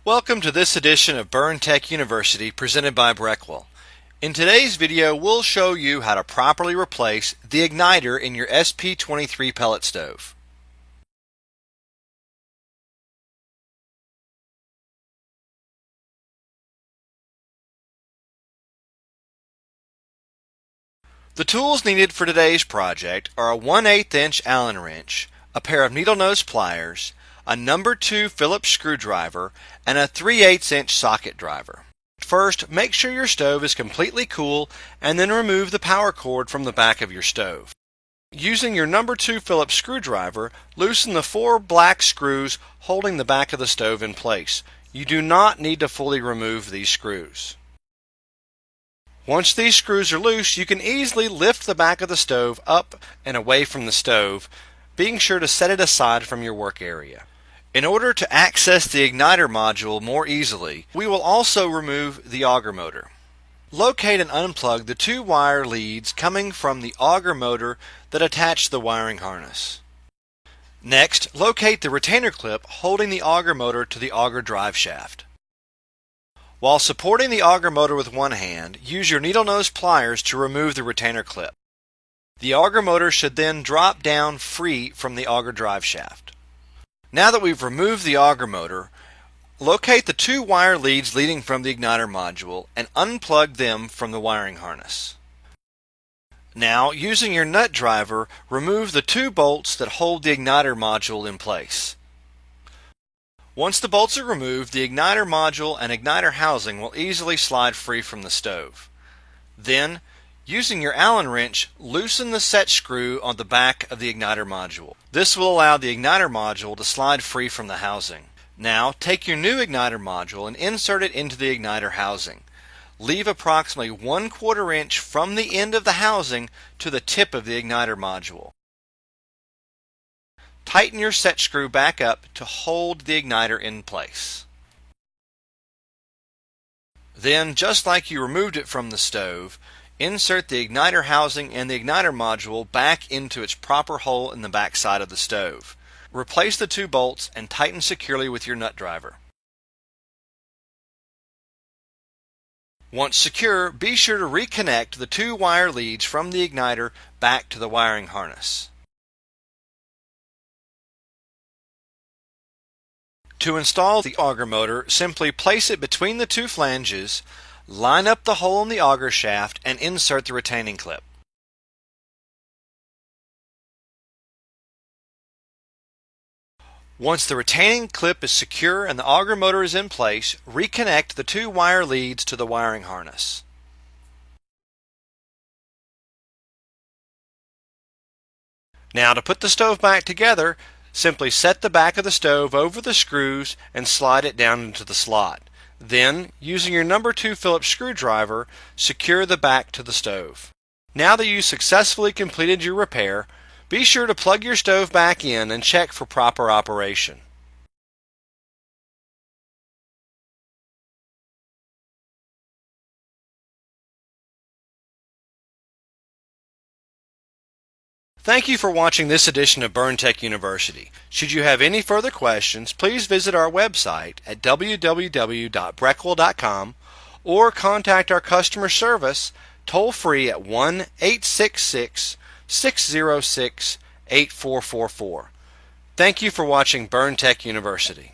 Welcome to this edition of Burn Tech University presented by Breckwell. In today's video, we'll show you how to properly replace the igniter in your SP23 pellet stove. The tools needed for today's project are a 1/8 inch Allen wrench, a pair of needle nose pliers, a number 2 Phillips screwdriver, and a 3/8 inch socket driver. First, make sure your stove is completely cool and then remove the power cord from the back of your stove. Using your number 2 Phillips screwdriver, loosen the 4 black screws holding the back of the stove in place. You do not need to fully remove these screws. Once these screws are loose, you can easily lift the back of the stove up and away from the stove, being sure to set it aside from your work area. In order to access the igniter module more easily, we will also remove the auger motor. Locate and unplug the 2 wire leads coming from the auger motor that attach the wiring harness. Next, locate the retainer clip holding the auger motor to the auger drive shaft. While supporting the auger motor with one hand, use your needle nose pliers to remove the retainer clip. The auger motor should then drop down free from the auger drive shaft. Now that we've removed the auger motor, locate the 2 wire leads leading from the igniter module and unplug them from the wiring harness. Now, using your nut driver, remove the 2 bolts that hold the igniter module in place. Once the bolts are removed, the igniter module and igniter housing will easily slide free from the stove. Then, using your Allen wrench, loosen the set screw on the back of the igniter module. This will allow the igniter module to slide free from the housing. Now, take your new igniter module and insert it into the igniter housing. Leave approximately 1/4 inch from the end of the housing to the tip of the igniter module. Tighten your set screw back up to hold the igniter in place. Then, just like you removed it from the stove, insert the igniter housing and the igniter module back into its proper hole in the back side of the stove. Replace the 2 bolts and tighten securely with your nut driver. Once secure, be sure to reconnect the 2 wire leads from the igniter back to the wiring harness. To install the auger motor, simply place it between the 2 flanges, line up the hole in the auger shaft, and insert the retaining clip. Once the retaining clip is secure and the auger motor is in place, reconnect the 2 wire leads to the wiring harness. Now, to put the stove back together, simply set the back of the stove over the screws and slide it down into the slot. Then, using your number 2 Phillips screwdriver, secure the back to the stove. Now that you've successfully completed your repair, be sure to plug your stove back in and check for proper operation. Thank you for watching this edition of Burn Tech University. Should you have any further questions, please visit our website at www.breckwell.com or contact our customer service toll-free at 1-866-606-8444. Thank you for watching Burn Tech University.